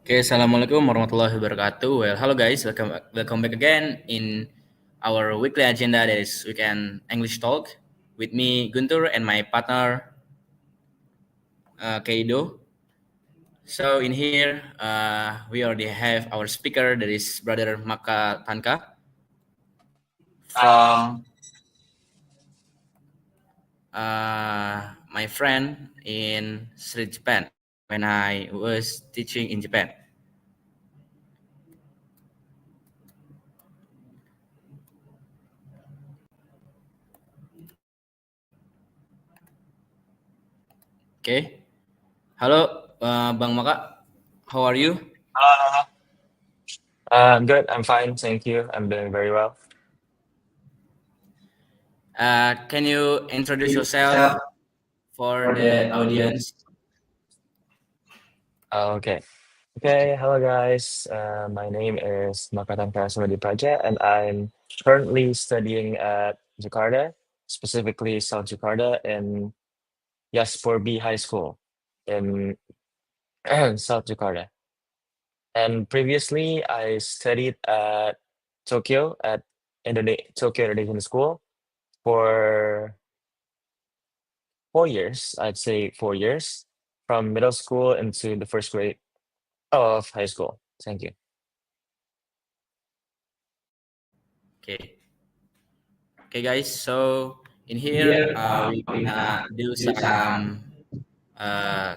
Oke, assalamualaikum warahmatullahi wabarakatuh. Well, hello guys, welcome back again in our weekly agenda, that is weekend English talk with me Guntur and my partner Keido. So in here we already have our speaker, that is brother Maka Tanka from my friend in Sri Japan when I was teaching in Japan. Okay, halo Bang Maka, how are you? Hello. I'm good. I'm fine. Thank you. I'm doing very well. Can you introduce yourself for the audience? Okay. Okay. Hello, guys. My name is Makatan Prasmadi Praja, and I'm currently studying at Jakarta, specifically South Jakarta, in Yaspor B High School in South Jakarta. And previously, I studied at Tokyo at Tokyo Indonesian School for 4 years. I'd say 4 years from middle school into the first grade of high school. Thank you. Okay. Okay, guys. So in here, we gonna do some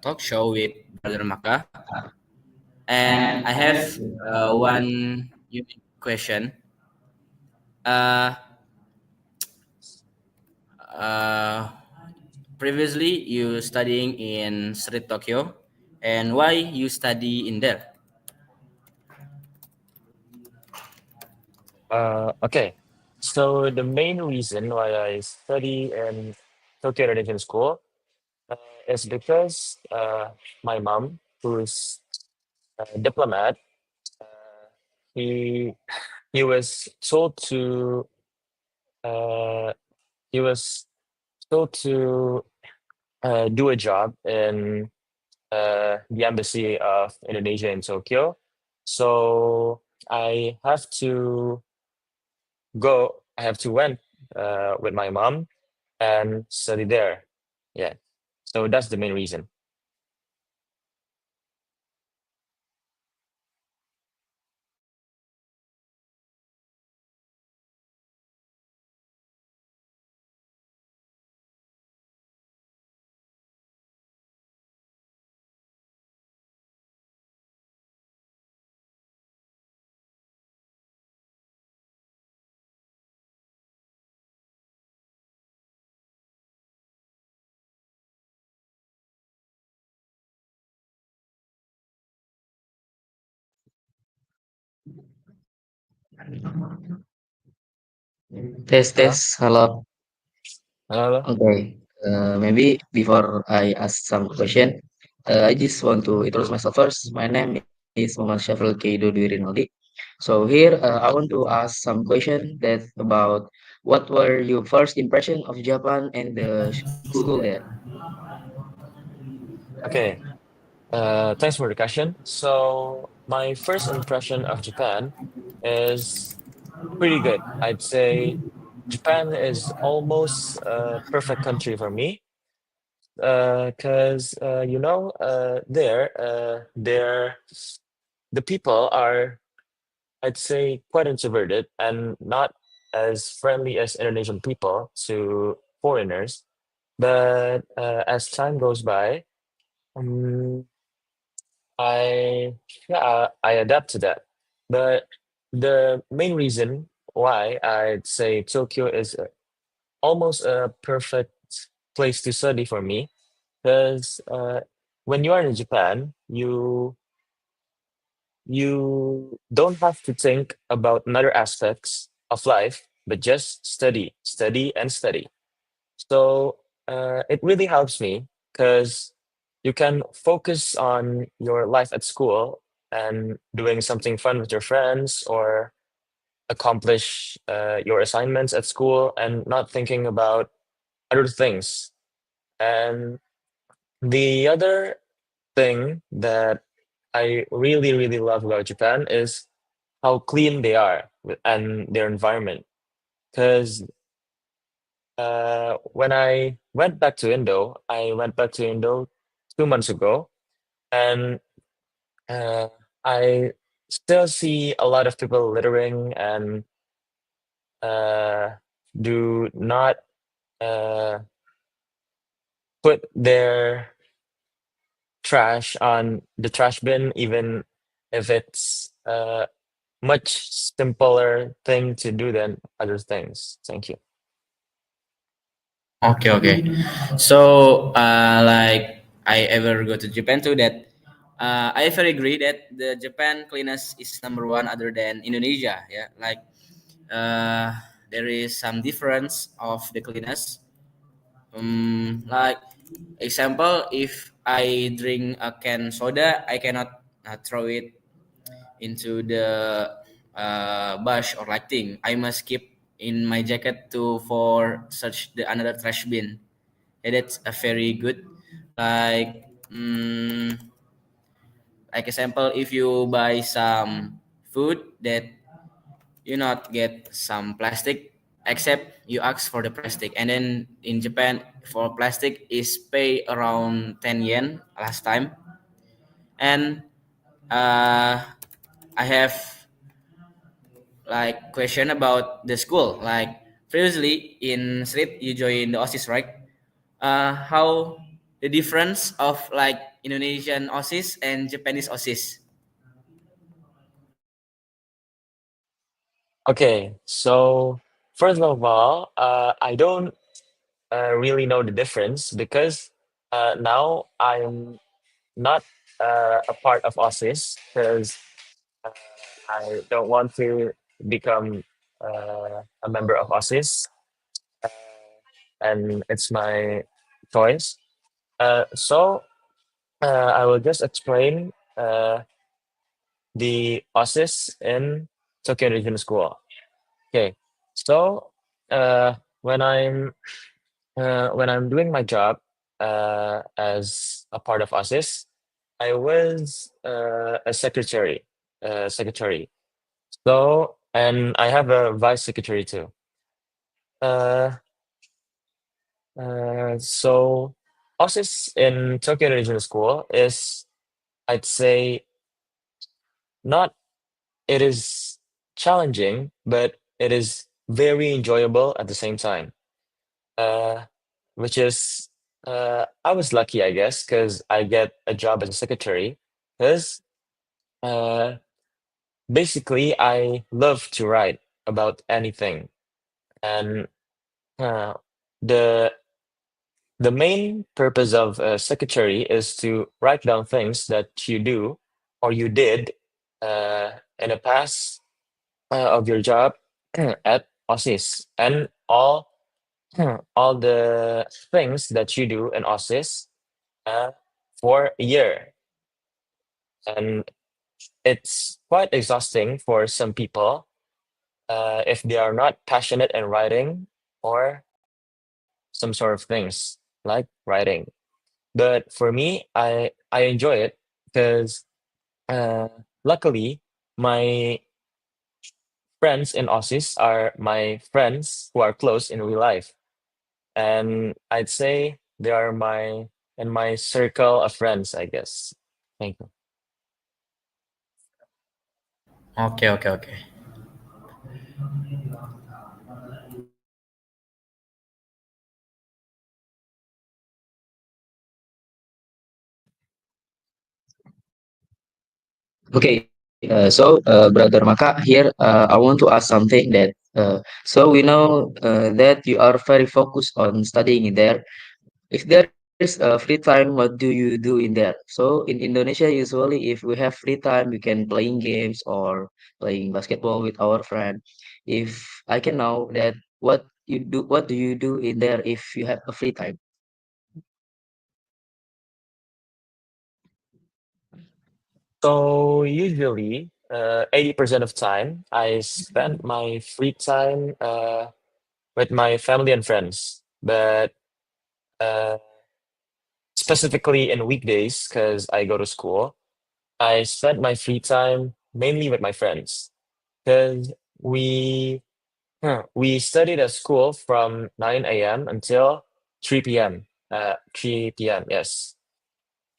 talk show with Brother Maka, and I have one unique question. Uh, uh, Previously, you studying in Street Tokyo, and why you study in there? Okay. So the main reason why I study in Tokyo Indonesian School uh, is because my mom, who's a diplomat, uh, he he was told to uh, he was told to do a job in the embassy of Indonesia in Tokyo. So I have to I have to went with my mom and study there. Yeah. So that's the main reason. Tes tes, Hello? halo. Hello? Okay, maybe before I ask some question, I just want to introduce myself first. My name is Muhammad Syafril Keido Dwi Rinaldi. So here, I want to ask some question that about what were your first impression of Japan and the school there? Okay. Thanks for the question. So my first impression of Japan is pretty good. I'd say Japan is almost a perfect country for me. Because there the people are, I'd say, quite introverted and not as friendly as Indonesian people to foreigners. But as time goes by, um, I I adapt to that. But the main reason why I'd say Tokyo is almost a perfect place to study for me, because when you are in Japan, you don't have to think about other aspects of life, but just study, study, and study. So it really helps me because you can focus on your life at school and doing something fun with your friends or accomplish your assignments at school and not thinking about other things. And The other thing that I really, really love about Japan is how clean they are and their environment. Because when I went back to Indo, I went back to Indo 2 months ago, and uh, I still see a lot of people littering and uh, do not uh, put their trash on the trash bin, even if it's a much simpler thing to do than other things. Thank you. Okay, okay. So, like I ever go to Japan too. That I very agree that the Japan cleanliness is number one, other than Indonesia. Yeah, like uh, there is some difference of the cleanliness. Like example, if I drink a can soda, I cannot throw it into the bush or lighting. I must keep in my jacket to for search the another trash bin. Yeah, that's a very good. Like like example, if you buy some food that you not get some plastic, except you ask for the plastic, and then in Japan for plastic is pay around 10 yen last time. And uh, I have like question about the school. Like previously in street you join the OSIS, right? How the difference of like Indonesian OSIS and Japanese OSIS? Okay, so first of all, I don't really know the difference because now I'm not a part of OSIS because uh, I don't want to become a member of OSIS, uh, and it's my choice. So I will just explain the OSIS in Tokyo Regional School. Okay, so uh, when I'm doing my job as a part of OSIS, I was a secretary. So, and I have a vice secretary too. Uh, so OSIS in Tokyo Regional School is, I'd say, not, it is challenging, but it is very enjoyable at the same time. Uh, which is, I was lucky, I guess, because I get a job as a secretary. Because uh, basically, I love to write about anything, and uh, the the main purpose of a secretary is to write down things that you do or you did in the past of your job at OSIS, and all the things that you do in OSIS uh, for a year. And it's quite exhausting for some people if they are not passionate in writing or some sort of things like writing. But for me, I enjoy it because uh, luckily my friends in OSIS are my friends who are close in real life, and I'd say they are my in my circle of friends, I guess. Thank you. Okay, okay, okay. Okay, Brother Maka, here I want to ask something that so we know that you are very focused on studying in there. If there is free time, what do you do in there? So in Indonesia, usually if we have free time, we can playing games or playing basketball with our friend. If I can know that what do you do in there if you have a free time? So usually, 80% of time, I spend my free time with my family and friends. But uh, specifically in weekdays because I go to school. I spend my free time mainly with my friends because we studied at school from 9 a.m. until 3 p.m. 3 p.m. Yes,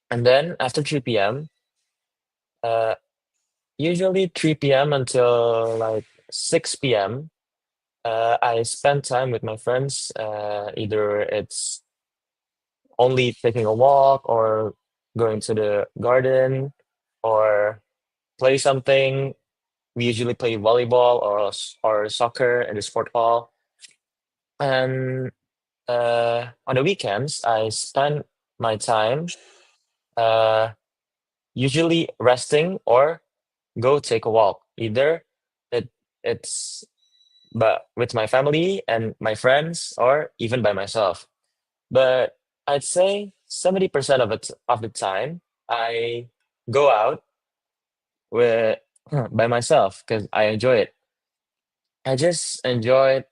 and then after 3 p.m. Uh, usually 3 p.m. until like 6 p.m. I spend time with my friends. Either it's only taking a walk or going to the garden or play something. We usually play volleyball or soccer in the sport hall. And on the weekends, I spend my time uh, usually resting or go take a walk. Either it it's but with my family and my friends or even by myself. But I'd say 70% of the time I go out with by myself because I enjoy it. I just enjoyed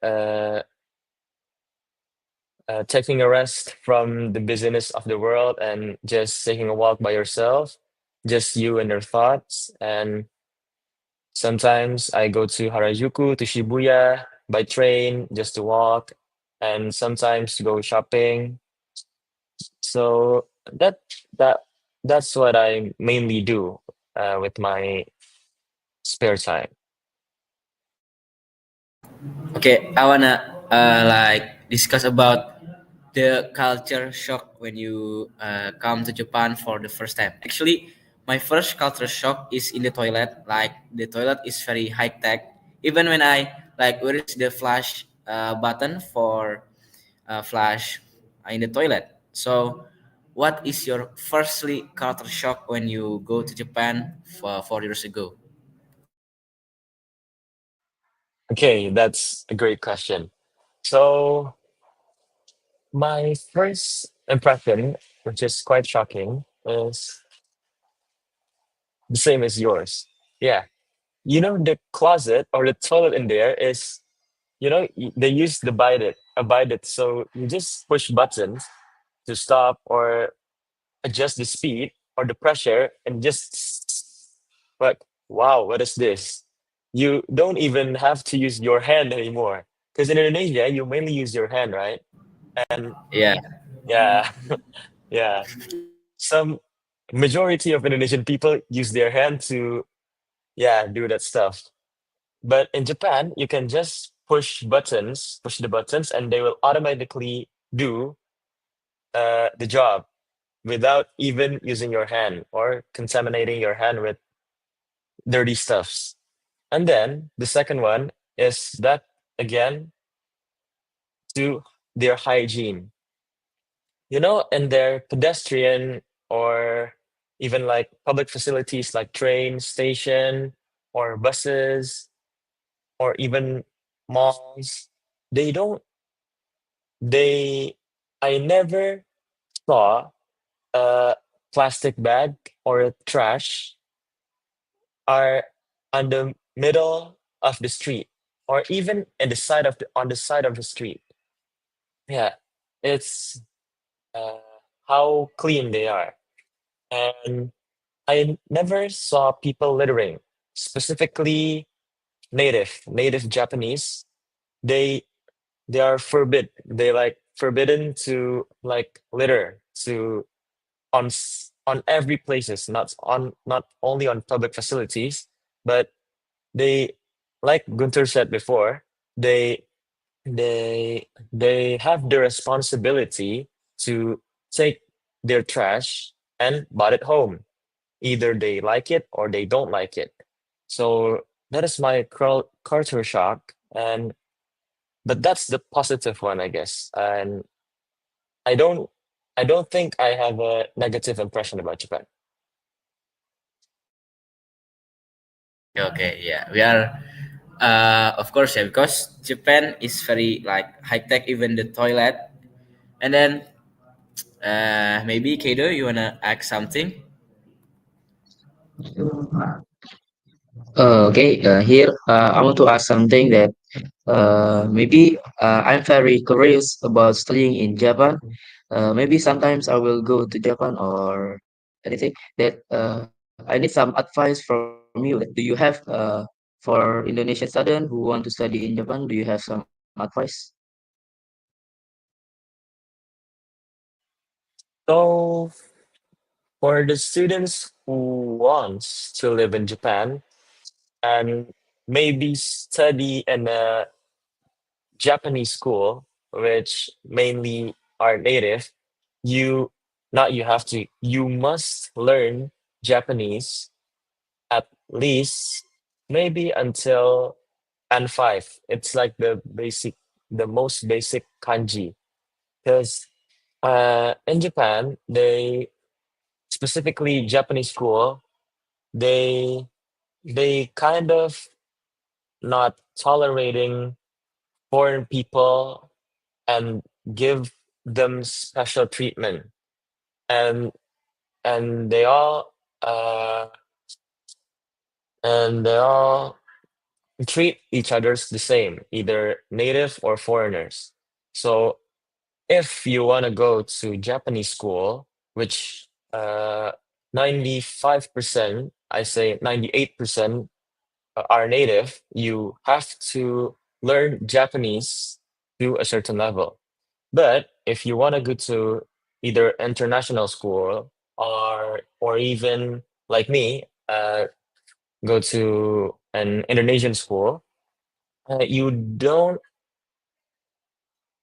taking a rest from the busyness of the world and just taking a walk by yourself, just you and your thoughts. And sometimes I go to Harajuku, to Shibuya by train just to walk, and sometimes to go shopping. So that that's what I mainly do with my spare time. Okay, I wanna like discuss about the culture shock when you come to Japan for the first time. Actually, my first culture shock is in the toilet. Like the toilet is very high tech. Even when I like where is the flash button for flash in the toilet. So, what is your firstly culture shock when you go to Japan for 4 years ago? Okay, that's a great question. So my first impression, which is quite shocking, is the same as yours. Yeah. The closet or the toilet in there is, they use the abide it. So you just push buttons to stop or adjust the speed or the pressure and just, but wow, what is this? You don't even have to use your hand anymore. Because in Indonesia, you mainly use your hand, right? And Yeah, yeah, yeah. Some majority of Indonesian people use their hand to, yeah, do that stuff. But in Japan, you can just push the buttons, and they will automatically do the job without even using your hand or contaminating your hand with dirty stuffs. And then the second one is that again to their hygiene. In their pedestrian or even like public facilities like train station or buses or even malls, they don't they I never saw a plastic bag or a trash are on the middle of the street or even in the side of the on the side of the street. Yeah, it's uh, how clean they are. And I never saw people littering, specifically native Japanese. They they are they like forbidden to like litter to on every places, not only on public facilities, but they, like Gunter said before, they they have the responsibility to take their trash and brought it home. Either they like it or they don't like it. So that is my culture shock, and but that's the positive one, I guess. And I don't I don't think I have a negative impression about Japan. okay, yeah, we are. Of course, yeah, because Japan is very like high tech, even the toilet. And then maybe Kado, you wanna ask something? Okay, here I want to ask something that maybe I'm very curious about studying in Japan. Maybe sometimes I will go to Japan or anything that I need some advice from you. Do you have for Indonesian student who want to study in Japan? Do you have some advice? So for the students who wants to live in Japan and maybe study in a Japanese school, which mainly are native, you not you have to, you must learn Japanese at least maybe until N5. It's like the most basic kanji. Because in Japan, they specifically Japanese school, they they kind of not tolerating foreign people and give them special treatment, and and they all uh and they all treat each other's the same, either native or foreigners. So if you want to go to Japanese school, which 95%, I say 98% are native, you have to learn Japanese to a certain level. But if you want to go to either international school or even like me, go to an Indonesian school, you don't.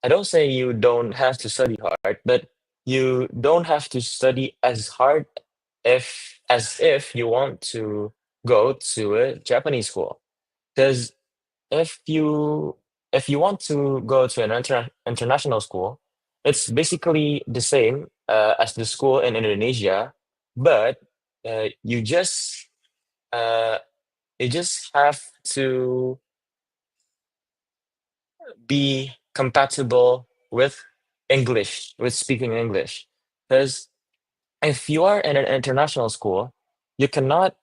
I don't say you don't have to study hard, but you don't have to study as hard if you want to go to a Japanese school. Because if you if you want to go to an international school, it's basically the same as the school in Indonesia, but uh, you just uh, you just have to be compatible with English, with speaking English. Because if you are in an international school, you cannot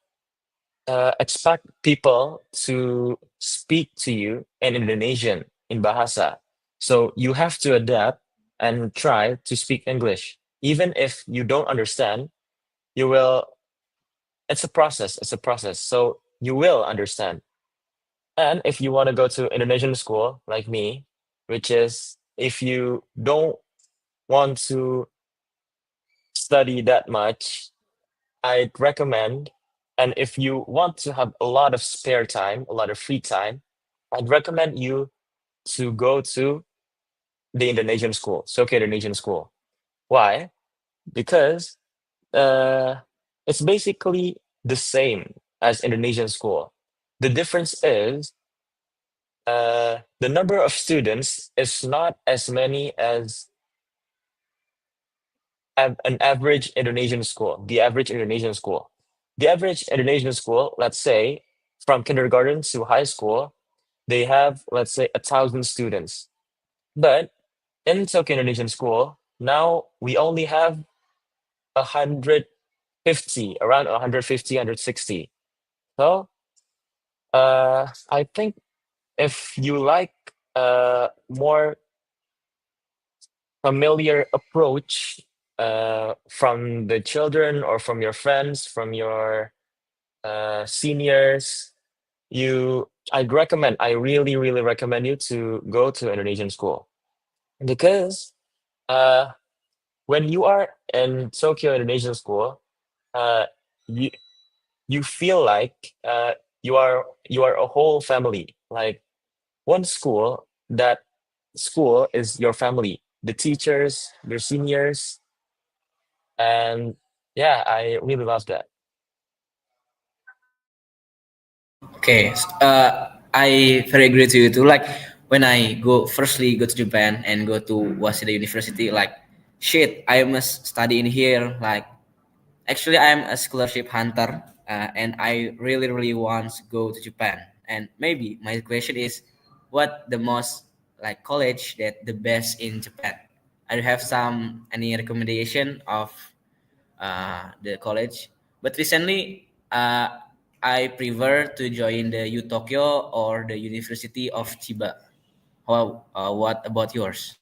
expect people to speak to you in Indonesian, in Bahasa. So you have to adapt and try to speak English. Even if you don't understand, you will, it's a process, it's a process. So you will understand. And if you want to go to Indonesian school like me, which is if you don't want to study that much, I'd recommend, and if you want to have a lot of spare time, a lot of free time, I'd recommend you to go to the Indonesian school, Soke Indonesian school. Why? Because uh, it's basically the same as Indonesian school. The difference is the number of students is not as many as an average Indonesian school, the average Indonesian school. The average Indonesian school, let's say, from kindergarten to high school, they have, let's say, 1,000 students. But in Tokyo Indonesian school, now we only have 150, around 150, 160. So I think if you like a more familiar approach from the children or from your friends, from your seniors, I really, really recommend you to go to Indonesian school because uh, when you are in Tokyo Indonesian school, uh, you you feel like you are a whole family. Like one school, that school is your family. The teachers, your seniors, and yeah, I really love that. Okay, I very agree to you too. Like when I firstly go to Japan and go to Waseda University, like shit, I must study in here. Like actually, I'm a scholarship hunter, and I really really want to go to Japan. And maybe my question is, what the most like college that the best in Japan? I have some any recommendation of the college. But recently, I prefer to join the U Tokyo or the University of Chiba. What about yours?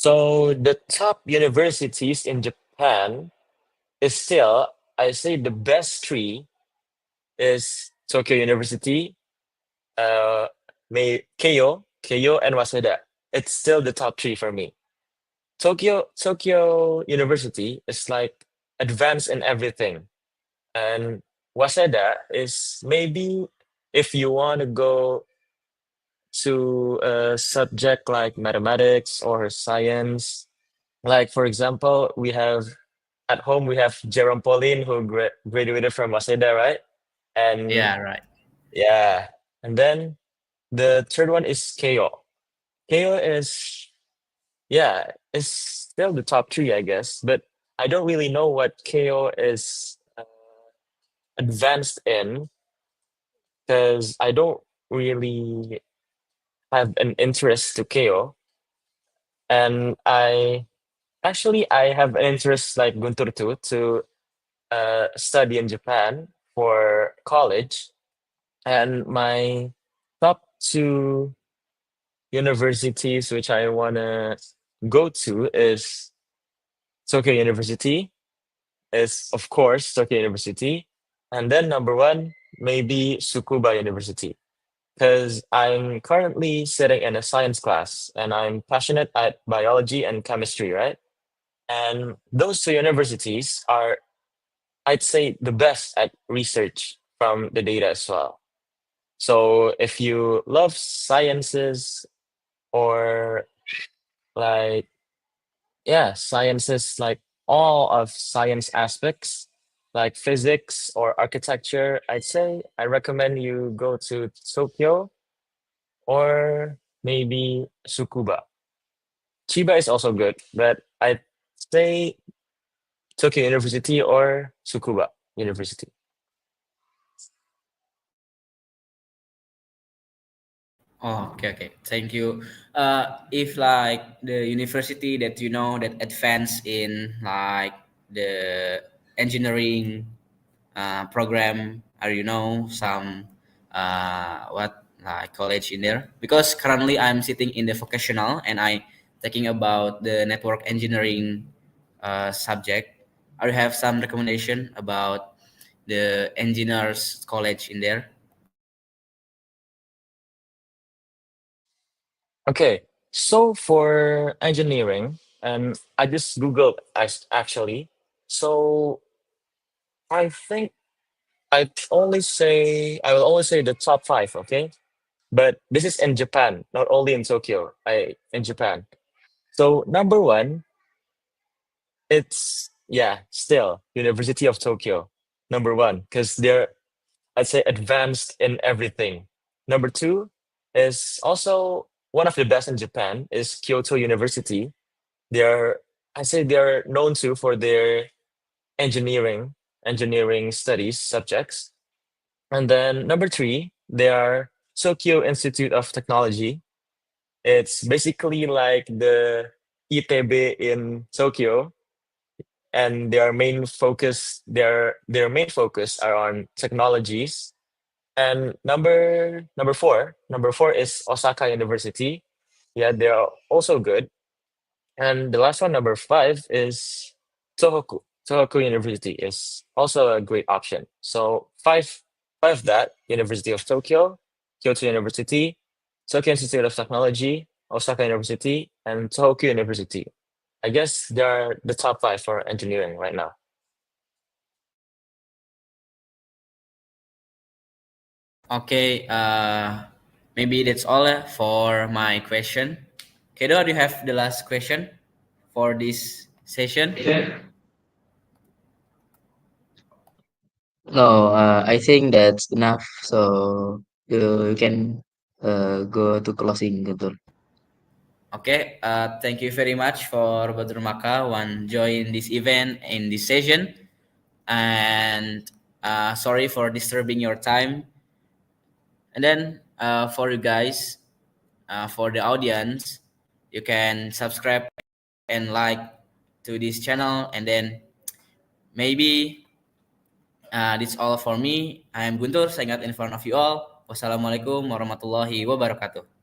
So the top universities in Japan is still, I say the best three is Tokyo University, uh, Keio, and Waseda. It's still the top three for me. Tokyo University is like advanced in everything, and Waseda is maybe if you want to go to a subject like mathematics or science. Like for example, we have at home we have Jerome Pauline who graduated from Waseda, right? And Yeah, right. yeah, and then the third one is Keio. Keio is yeah, is still the top three, I guess, but I don't really know what Keio is advanced in because I don't really have an interest to Keio, and I have an interest like Guntur too to study in Japan for college, and my top two universities which I wanna go to is Tokyo University, is of course Tokyo University, and then number one maybe Tsukuba University because I'm currently sitting in a science class and I'm passionate at biology and chemistry, right? And those two universities are, I'd say, the best at research from the data as well. So if you love sciences or like, yeah, sciences, like all of science aspects, like physics or architecture, I'd say I recommend you go to Tokyo or maybe Tsukuba. Chiba is also good, but I'd say Tokyo University or Tsukuba University. Oh, okay, okay. Thank you. If like the university that you know that advance in like the engineering program, are you know some what like college in there? Because currently I'm sitting in the vocational and I thinking about the network engineering subject. Are you have some recommendation about the engineers college in there? Okay, so for engineering, and I just Googled actually. So I think I will only say the top five, okay? But this is in Japan, not only in Tokyo. I in Japan. So number one, it's yeah, still University of Tokyo. Number one, because they're I'd say advanced in everything. Number two is also one of the best in Japan is Kyoto University. They're I say they're known too for their engineering studies subjects. And then number three, they are Tokyo Institute of Technology. It's basically like the ITB in Tokyo, and their main focus are on technologies. And number four is Osaka University. Yeah, they are also good. And the last one, number five, is Tohoku. Tohoku University is also a great option. So five that University of Tokyo, Kyoto University, Tokyo Institute of Technology, Osaka University, and Tohoku University. I guess they are the top five for engineering right now. Okay, maybe that's all for my question. Kedo, do you have the last question for this session? No, I think that's enough. So you can go to closing, Guntur. Okay, thank you very much for Badru Maka one join this event in this session, and sorry for disturbing your time. And then for you guys, for the audience, you can subscribe and like to this channel, and then maybe that's all for me. I am Guntur, signing out in front of you all. Wassalamualaikum warahmatullahi wabarakatuh.